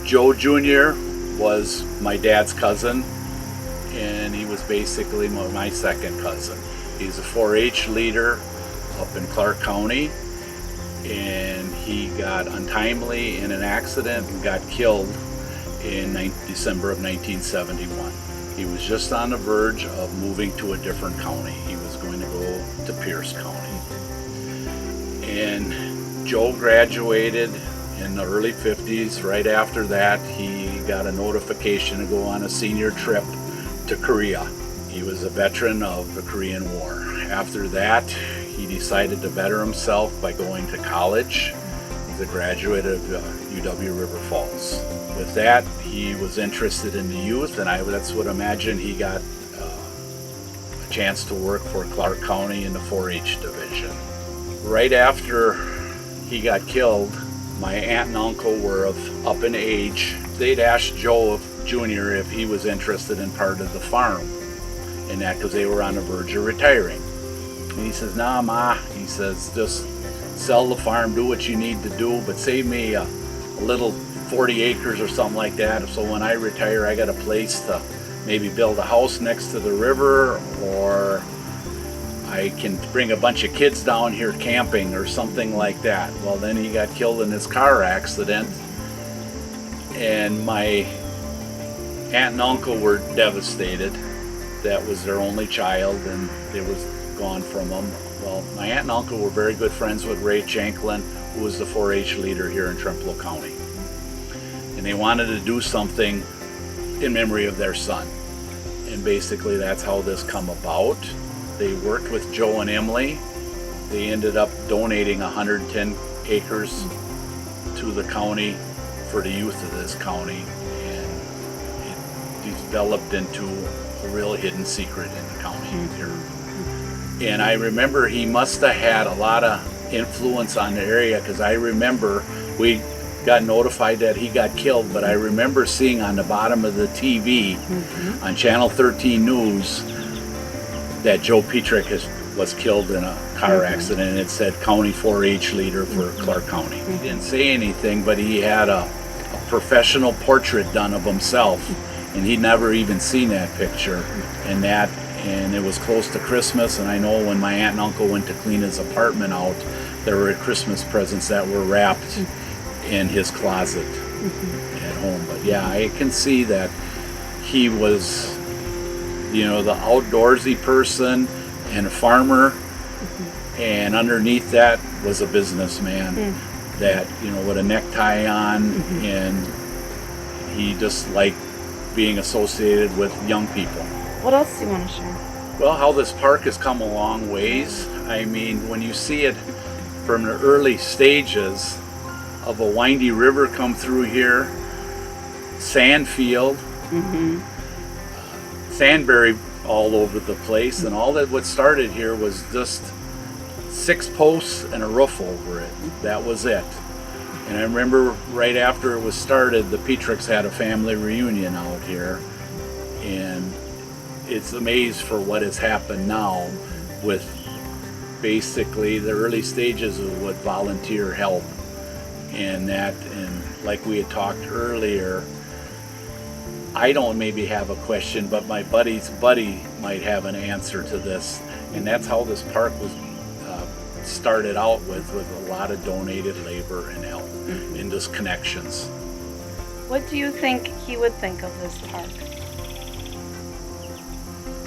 Joe Jr. was my dad's cousin, and he was basically my second cousin. He's a 4-H leader up in Clark County, and he got untimely in an accident and got killed in December of 1971. He was just on the verge of moving to a different county. He was going to go to Pierce County. And Joe graduated in the early 50s. Right after that, he got a notification to go on a senior trip to Korea. He was a veteran of the Korean War. After that, he decided to better himself by going to college. He's a graduate of UW River Falls. With that, he was interested in the youth, and that's what I imagine he got a chance to work for Clark County in the 4-H division. Right after he got killed, my aunt and uncle were up in age. They'd asked Joe Jr. if he was interested in part of the farm, and that because they were on the verge of retiring. And he says, "Nah, Ma," he says, "just sell the farm, do what you need to do, but save me a little 40 acres or something like that, so when I retire I got a place to maybe build a house next to the river, or I can bring a bunch of kids down here camping or something like that." Well, then he got killed in his car accident, and my aunt and uncle were devastated. That was their only child, and they was gone from them. Well, my aunt and uncle were very good friends with Ray Shanklin, who was the 4-H leader here in Trempealeau County. And they wanted to do something in memory of their son. And basically that's how this come about. They worked with Joe and Emily. They ended up donating 110 acres to the county for the youth of this county. And it developed into a real hidden secret in the county here. And I remember he must have had a lot of influence on the area, because I remember we got notified that he got killed, but I remember seeing on the bottom of the TV on Channel 13 News that Joe Pietrek was killed in a car accident, and it said County 4-H leader for Clark County. He didn't say anything, but he had a professional portrait done of himself, and he'd never even seen that picture. And it was close to Christmas, and I know when my aunt and uncle went to clean his apartment out, there were Christmas presents that were wrapped in his closet at home. But yeah, I can see that he was, the outdoorsy person and a farmer, and underneath that was a businessman that, with a necktie on, and he just liked being associated with young people. What else do you want to share? Well, how this park has come a long ways. I mean, when you see it from the early stages of a windy river come through here, sand field, sandberry all over the place, and all that what started here was just 6 posts and a roof over it. That was it. And I remember right after it was started, the Pietreks had a family reunion out here, and it's amazed for what has happened now with basically the early stages of what volunteer help and like we had talked earlier, I don't maybe have a question, but my buddy's buddy might have an answer to this, and that's how this park was started out with a lot of donated labor and help and just connections. What do you think he would think of this park?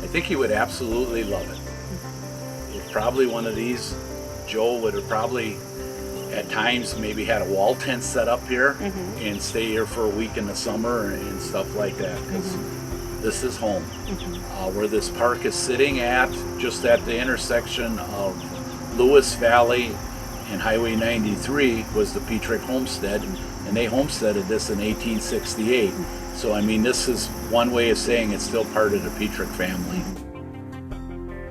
I think he would absolutely love it. It's probably one of these, Joe would have probably at times maybe had a wall tent set up here and stay here for a week in the summer and stuff like that, because this is home. Where this park is sitting at, just at the intersection of Lewis Valley and Highway 93, was the Pietrek homestead, and they homesteaded this in 1868. So I mean, this is one way of saying it's still part of the Pietrek family.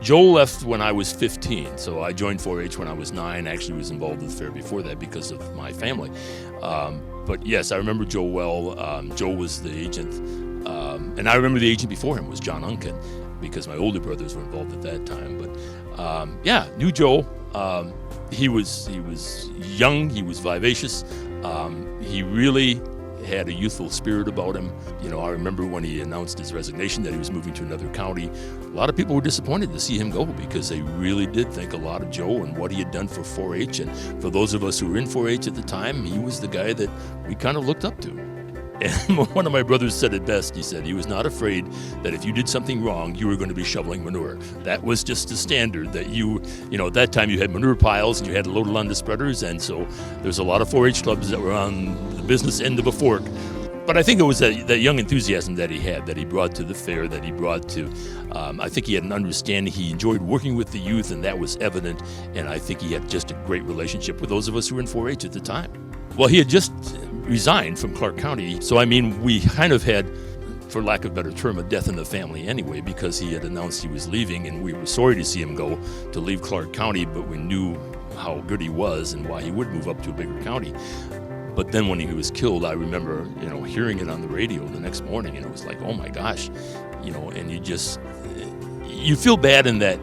Joel left when I was 15, so I joined 4-H when I was 9. Actually was involved with fair before that because of my family. But yes, I remember Joe well. Joe was the agent, and I remember the agent before him was John Unken, because my older brothers were involved at that time. But knew Joe. He was young, he was vivacious. He really had a youthful spirit about him. You know, I remember when he announced his resignation that he was moving to another county, a lot of people were disappointed to see him go because they really did think a lot of Joe and what he had done for 4-H. And for those of us who were in 4-H at the time, he was the guy that we kind of looked up to. And one of my brothers said it best. He said he was not afraid that if you did something wrong, you were going to be shoveling manure. That was just the standard that you know, at that time you had manure piles and you had to load it on the spreaders. And so there's a lot of 4-H clubs that were on the business end of a fork. But I think it was that young enthusiasm that he had, that he brought to the fair, that he brought to, I think he had an understanding. He enjoyed working with the youth, and that was evident. And I think he had just a great relationship with those of us who were in 4-H at the time. Well, he had just resigned from Clark County. So, I mean, we kind of had, for lack of a better term, a death in the family anyway, because he had announced he was leaving, and we were sorry to see him go to leave Clark County, but we knew how good he was and why he would move up to a bigger county. But then when he was killed, I remember, you know, hearing it on the radio the next morning, and it was like, oh my gosh, you know, and you feel bad in that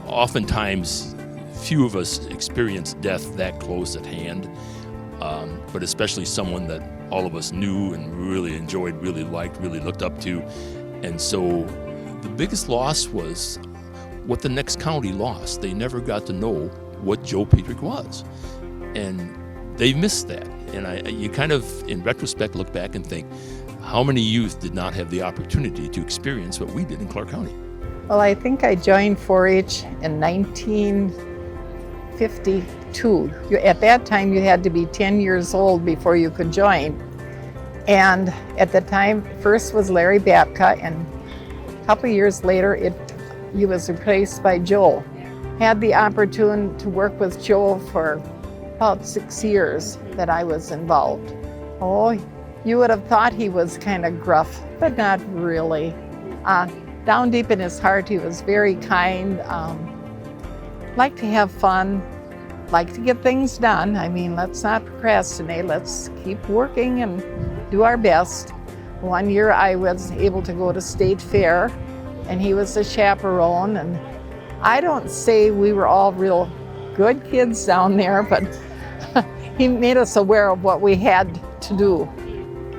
oftentimes few of us experience death that close at hand. But especially someone that all of us knew and really enjoyed, really liked, really looked up to. And so the biggest loss was what the next county lost. They never got to know what Joe Pietrek was. And they missed that. And you kind of, in retrospect, look back and think, how many youth did not have the opportunity to experience what we did in Clark County? Well, I think I joined 4-H in 1952. At that time, you had to be 10 years old before you could join. And at the time, first was Larry Babka, and a couple of years later, he was replaced by Joe. Had the opportunity to work with Joe for about 6 years that I was involved. Oh, you would have thought he was kind of gruff, but not really. Down deep in his heart, he was very kind, liked to have fun, liked to get things done. I mean, let's not procrastinate, let's keep working and do our best. One year I was able to go to State Fair, and he was a chaperone, and I don't say we were all real good kids down there, but he made us aware of what we had to do.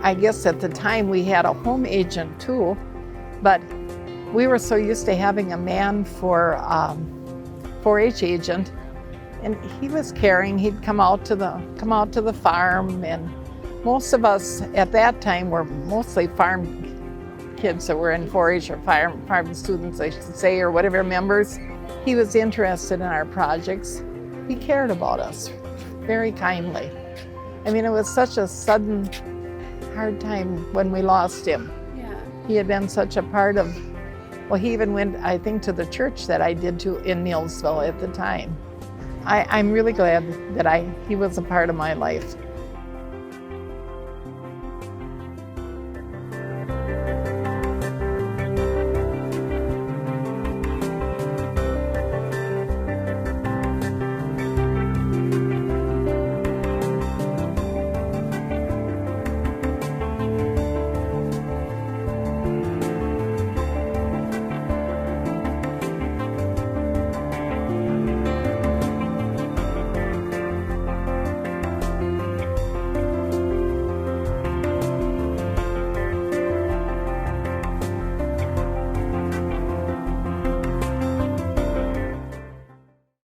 I guess at the time we had a home agent too, but we were so used to having a man for 4-H agent, and he was caring. He'd come out to the farm, and most of us at that time were mostly farm kids that were in 4-H, or farm students, I should say, or whatever, members. He was interested in our projects. He cared about us very kindly. I mean, it was such a sudden, hard time when we lost him. Yeah. He had been such a part of, well, he even went, I think, to the church that I did to in Neilsville at the time. I'm really glad that he was a part of my life.